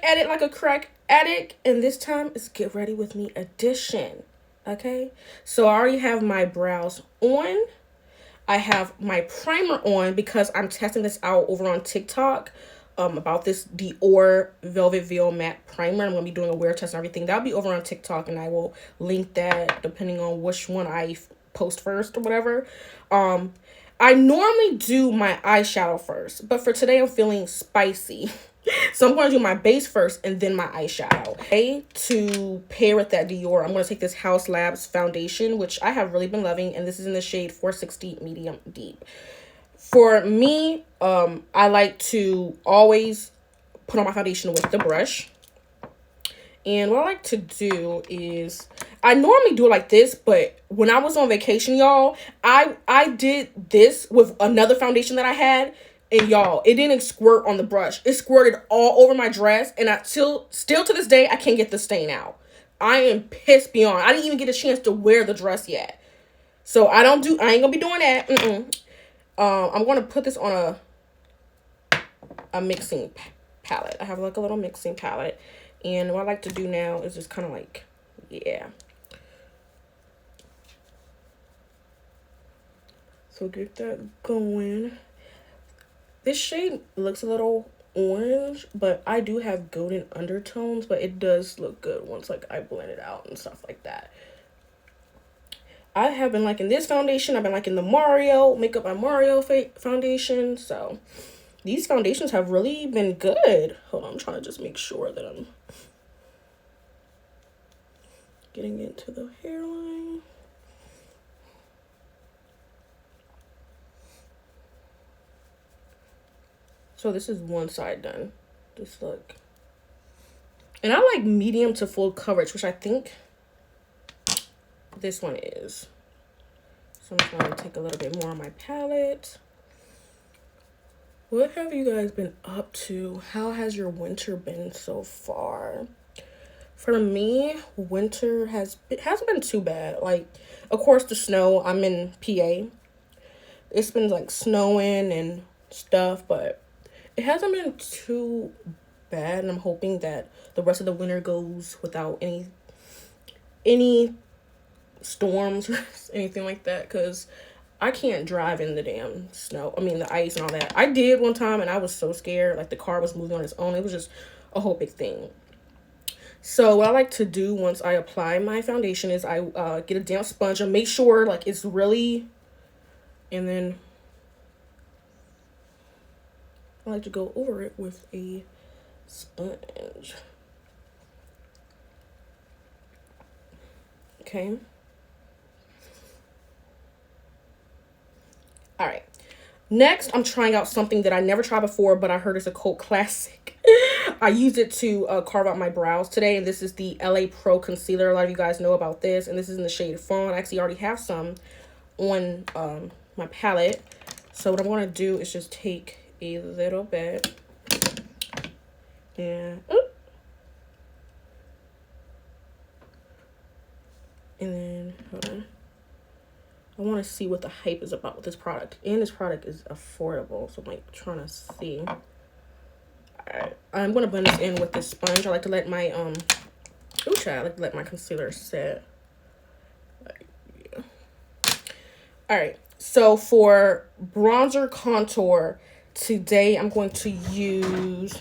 edit like a crack addict, and this time it's Get Ready With Me edition. Okay, so I already have my brows on. I have my primer on because I'm testing this out over on TikTok about this Dior Velvet Veil Matte Primer. I'm going to be doing a wear test and everything. That'll be over on TikTok, and I will link that depending on which one I post first or whatever. I normally do my eyeshadow first, but for today I'm feeling spicy. So I'm going to do my base first and then my eyeshadow. Okay, to pair with that Dior, I'm going to take this Haus Labs foundation, which I have really been loving, and this is in the shade 460 Medium Deep. For me, I like to always put on my foundation with the brush. And what I like to do is, I normally do it like this, but when I was on vacation, y'all, I did this with another foundation that I had. And y'all, it didn't squirt on the brush. It squirted all over my dress. And I still to this day, I can't get the stain out. I am pissed beyond. I didn't even get a chance to wear the dress yet. So I ain't gonna be doing that. I'm gonna put this on a mixing palette. I have like a little mixing palette. And what I like to do now is just kind of like, yeah. So get that going. This shade looks a little orange, but I do have golden undertones, but it does look good once like I blend it out and stuff like that. I have been liking this foundation. I've been liking the Makeup by Mario foundation. So these foundations have really been good. Hold on, I'm trying to just make sure that I'm getting into the hairline. So this is one side done. Just look. And I like medium to full coverage, which I think this one is. So I'm just going to take a little bit more on my palette. What have you guys been up to? How has your winter been so far? For me, winter hasn't been too bad. Like, of course, the snow. I'm in PA. It's been like snowing and stuff, but it hasn't been too bad, and I'm hoping that the rest of the winter goes without any storms or anything like that, because I can't drive in the damn snow. I mean, the ice and all that. I did one time, and I was so scared. Like, the car was moving on its own. It was just a whole big thing. So what I like to do once I apply my foundation is I get a damp sponge and make sure, like, it's really, and then I like to go over it with a sponge. Okay. All right. Next, I'm trying out something that I never tried before, but I heard it's a cult classic. I used it to carve out my brows today, and this is the LA Pro Concealer. A lot of you guys know about this, and this is in the shade FAWN. I actually already have some on my palette. So what I'm going to do is just take a little bit and then hold on. I want to see what the hype is about with this product, and this product is affordable, so I'm like trying to see. All right, I'm gonna blend this in with this sponge. I like to let my I like to let my concealer set. Yeah. All right, so for bronzer contour today, I'm going to use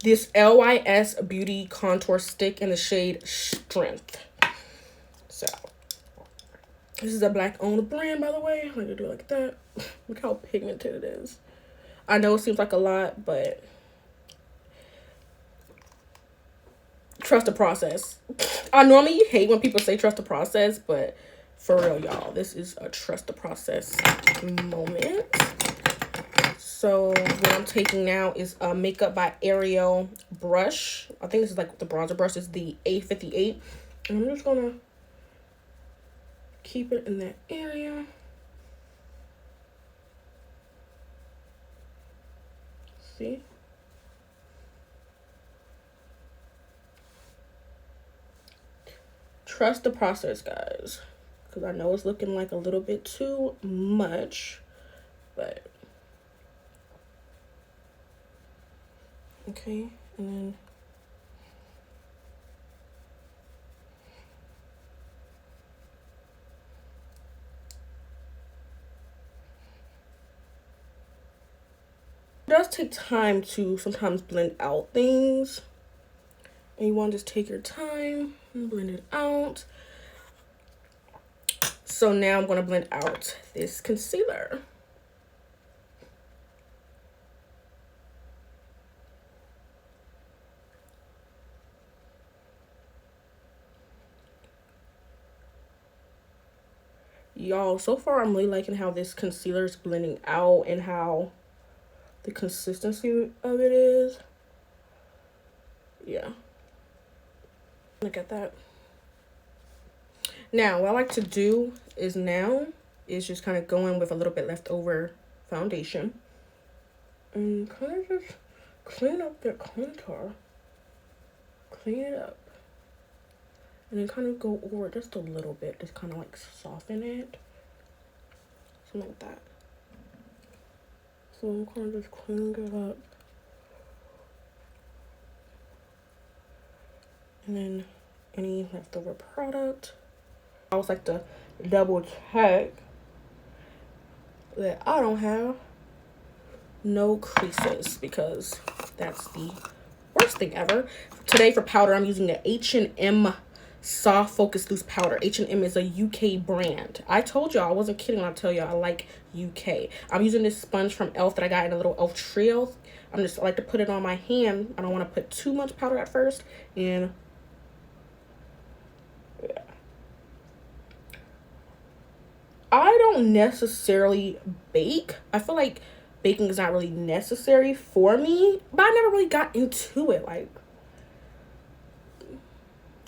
this LYS Beauty Contour Stick in the shade Strength. So, this is a black-owned brand, by the way. I'm going to do it like that. Look how pigmented it is. I know it seems like a lot, but trust the process. I normally hate when people say trust the process, but for real, y'all, this is a trust the process moment. So what I'm taking now is a Makeup by Ariel brush. I think this is like the bronzer brush. Is the A58. And I'm just going to keep it in that area. See? Trust the process, guys. Because I know it's looking like a little bit too much. But Okay, and then it does take time to sometimes blend out things. And you want to just take your time and blend it out. So now I'm going to blend out this concealer. Y'all, so far I'm really liking how this concealer is blending out and how the consistency of it is. Yeah. Look at that. Now, what I like to do is just kind of go in with a little bit leftover foundation. And kind of just clean up that contour. Clean it up. And then kind of go over it just a little bit. Just kind of like soften it. Something like that. So I'm kind of just cleaning it up. And then any leftover product. I always like to double check that I don't have no creases, because that's the worst thing ever. Today for powder, I'm using the H&M Soft Focus Loose Powder. H&M is a UK brand. I told y'all, I wasn't kidding when I tell y'all I like UK. I'm using this sponge from e.l.f. that I got in a little e.l.f. trio. I like to put it on my hand. I don't want to put too much powder at first. And yeah. I don't necessarily bake. I feel like baking is not really necessary for me, but I never really got into it. Like,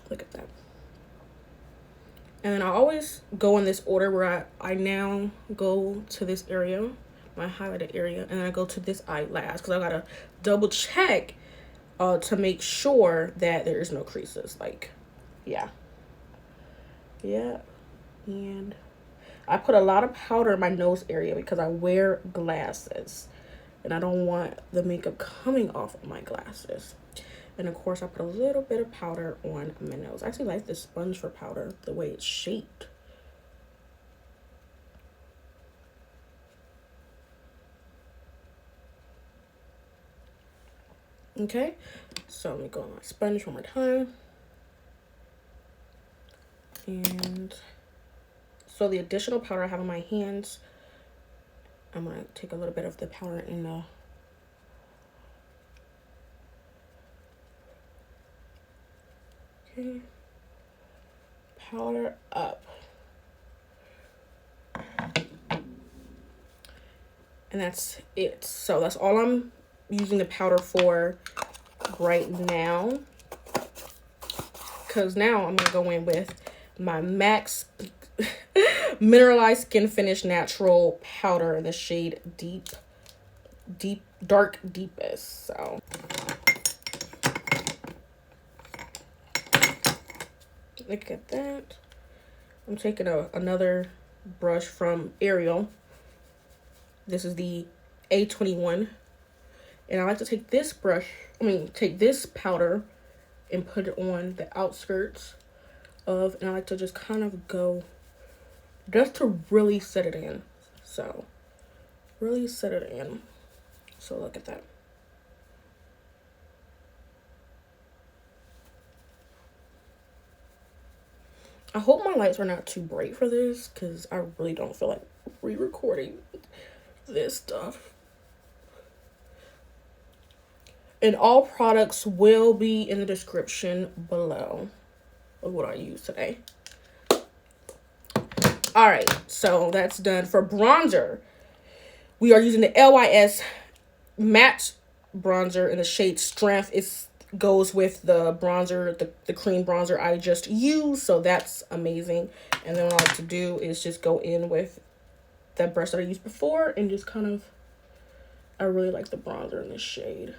look at that. And then I always go in this order where I now go to this area, my highlighted area, and then I go to this eyelash, because I gotta double check to make sure that there is no creases. Like, yeah. And I put a lot of powder in my nose area because I wear glasses and I don't want the makeup coming off of my glasses. And of course, I put a little bit of powder on my nose. I actually like this sponge for powder, the way it's shaped. Okay, so let me go on my sponge one more time. And so the additional powder I have on my hands, I'm going to take a little bit of the powder in the powder up. And that's it. So that's all I'm using the powder for right now. Because now I'm going to go in with my MAC Mineralized Skin Finish Natural Powder in the shade Dark Deepest. So look at that. I'm taking another brush from Ariel. This is the A21. And I like to take this take this powder and put it on the outskirts of, and I like to just kind of go just to really set it in. So really set it in. So look at that. I hope my lights are not too bright for this, because I really don't feel like re-recording this stuff. And all products will be in the description below of what I use today. All right, so that's done. For bronzer, we are using the LYS Matte Bronzer in the shade Strength. It goes with the bronzer, the cream bronzer I just used, so that's amazing. And then what I like to do is just go in with that brush that I used before and just kind of, I really like the bronzer in this shade.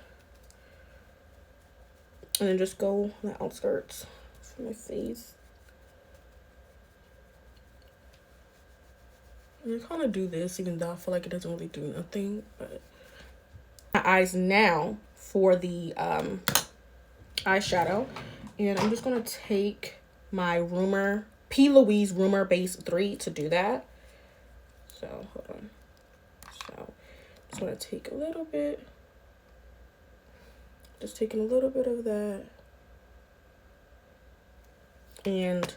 And then just go on the outskirts for my face. And I kind of do this even though I feel like it doesn't really do nothing. But my eyes now for the eyeshadow. And I'm just going to take my P. Louise Rumor Base 3 to do that. So, hold on. So, I'm just going to take a little bit. Just taking a little bit of that. And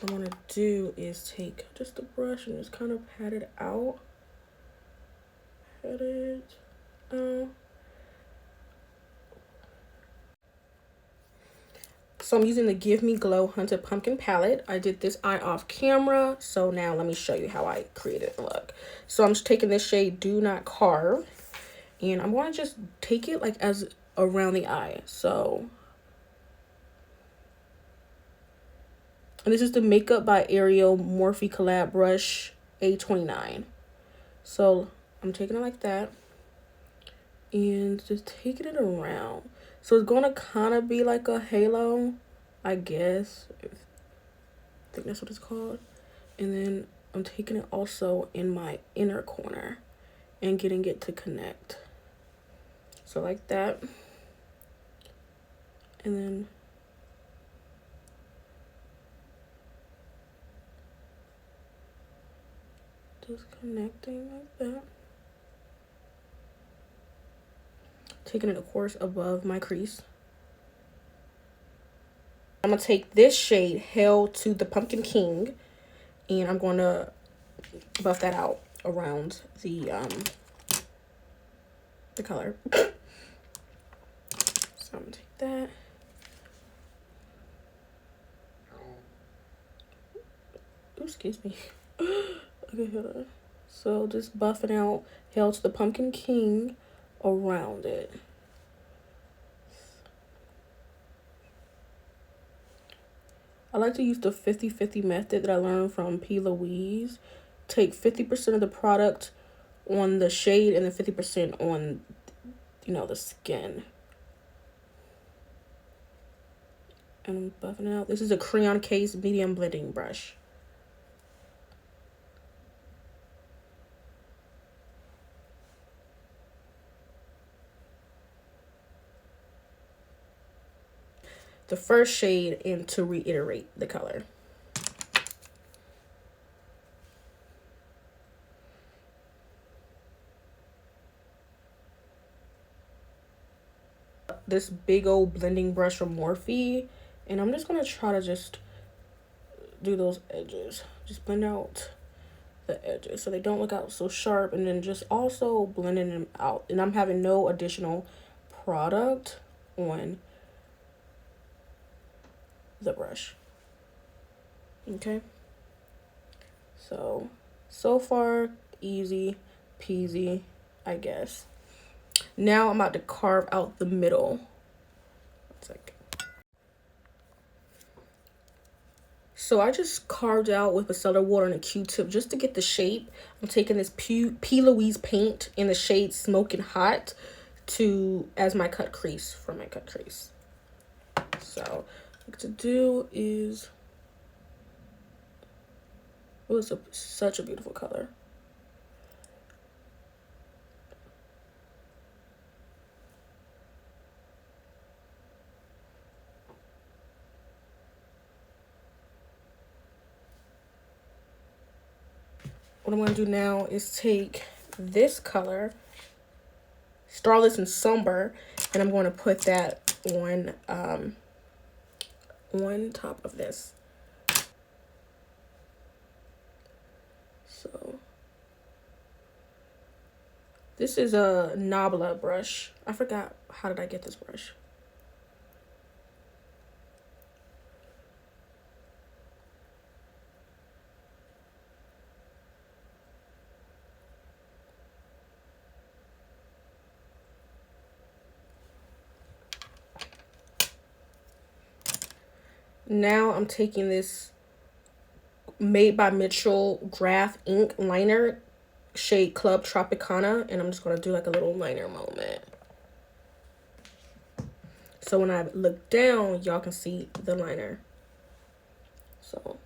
what I'm going to do is take just the brush and just kind of pat it out. Pat it out. So I'm using the Give Me Glow Hunted Pumpkin palette. I did this eye off camera. So now let me show you how I created the look. So I'm just taking this shade Do Not Carve. And I'm going to just take it like as around the eye. So. And this is the Makeup by Ariel Morphe Collab Brush A29. So I'm taking it like that. And just taking it around. So it's going to kind of be like a halo, I guess. I think that's what it's called. And then I'm taking it also in my inner corner and getting it to connect. So like that. And then just connecting like that. Taking it, of course, above my crease. I'm going to take this shade, Hail to the Pumpkin King, and I'm going to buff that out around the color. So I'm going to take that. Ooh, excuse me. Okay, hold on. So just buffing out Hail to the Pumpkin King around it. I like to use the 50-50 method that I learned from P. Louise. Take 50% of the product on the shade and then 50% on, you know, the skin. And I'm buffing out. This is a Crayon Case medium blending brush. The first shade and to reiterate the color. This big old blending brush from Morphe, and I'm just gonna try to just do those edges. Just blend out the edges so they don't look out so sharp, and then just also blending them out. And I'm having no additional product on the brush. Okay, so far easy peasy, I guess. Now I'm about to carve out the middle. 1 second. So I just carved out with micellar water and a Q-tip just to get the shape. I'm taking this P. Louise paint in the shade Smoking Hot as my cut crease for my cut crease. So what to do is, oh, it's such a beautiful color. What I'm going to do now is take this color, Starless and Somber, and I'm going to put that on top of this. So this is a Nabla brush. I forgot, how did I get this brush? Now I'm taking this Made by Mitchell Graph ink liner, shade Club Tropicana, and I'm just going to do like a little liner moment. So when I look down, y'all can see the liner. So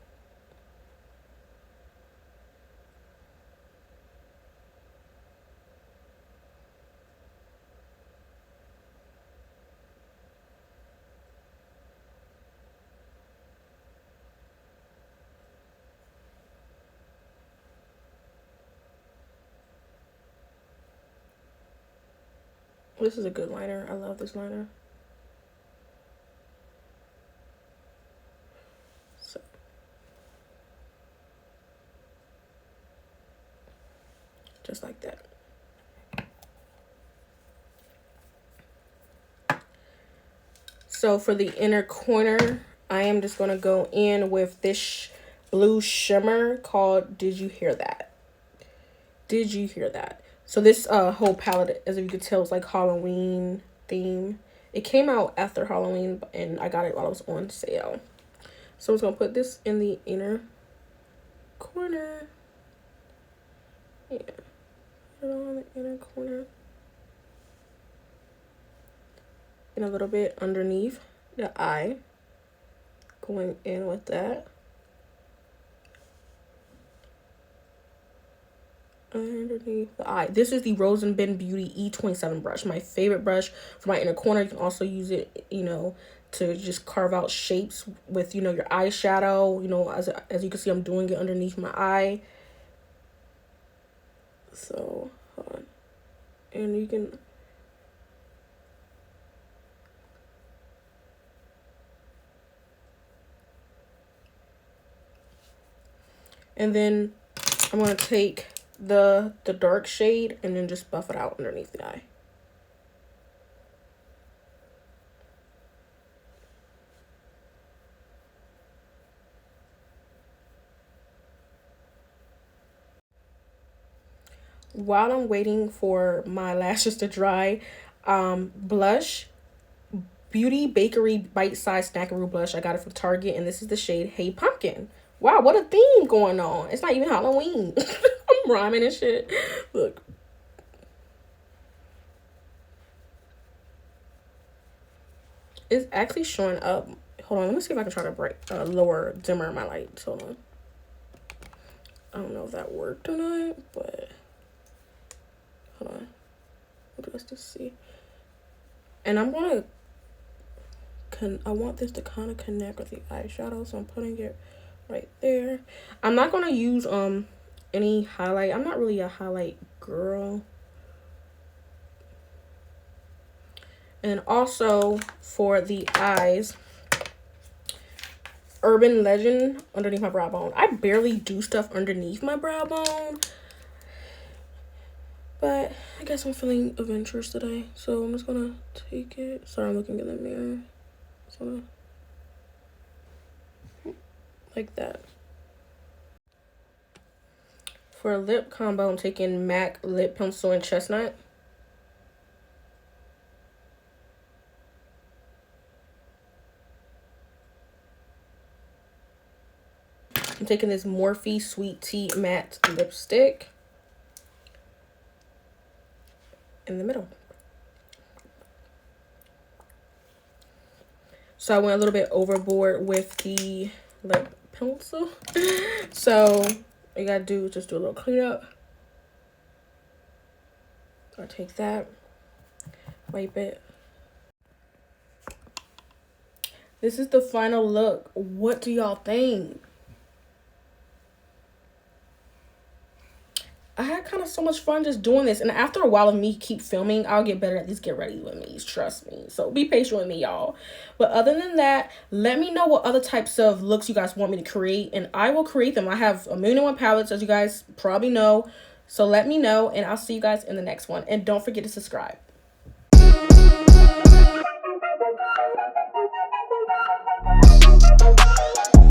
This is a good liner. I love this liner. So. Just like that. So for the inner corner, I am just going to go in with this blue shimmer called Did You Hear That? Did you hear that? So this whole palette, as you could tell, is like Halloween theme. It came out after Halloween, and I got it while it was on sale. So I'm just going to put this in the inner corner. Yeah. Put it on the inner corner. And a little bit underneath the eye. Going in with that. Underneath the eye. This is the Rose and Ben Beauty E27 brush. My favorite brush for my inner corner. You can also use it, you know, to just carve out shapes with, you know, your eyeshadow. You know, as you can see, I'm doing it underneath my eye. So, hold on. And you can... And then I'm going to take the dark shade and then just buff it out underneath the eye. While I'm waiting for my lashes to dry, blush, Beauty Bakerie Bite-Size Snackaroo Blush. I got it from Target, and this is the shade Hey Pumpkin. Wow, what a theme going on. It's not even Halloween. I'm rhyming and shit. Look. It's actually showing up. Hold on, let me see if I can try to lower dimmer my lights. Hold on. I don't know if that worked or not, but hold on. Let's just see. And I'm gonna I want this to kind of connect with the eyeshadow, so I'm putting it right there. I'm not gonna use any highlight. I'm not really a highlight girl. And also for the eyes, Urban Legend underneath my brow bone. I barely do stuff underneath my brow bone, but I guess I'm feeling adventurous today, so I'm just gonna take it. Sorry, I'm looking in the mirror. So, like that. For a lip combo, I'm taking MAC lip pencil in chestnut. I'm taking this Morphe Sweet Tea Matte Lipstick in the middle. So I went a little bit overboard with the lip pencil. So all you gotta do is just do a little cleanup. I'll take that, wipe it. This is the final look. What do y'all think? I had kind of so much fun just doing this. And after a while of me keep filming, I'll get better at these get ready with me's. Trust me. So be patient with me, y'all. But other than that, let me know what other types of looks you guys want me to create. And I will create them. I have 1,000,001 palettes, as you guys probably know. So let me know. And I'll see you guys in the next one. And don't forget to subscribe.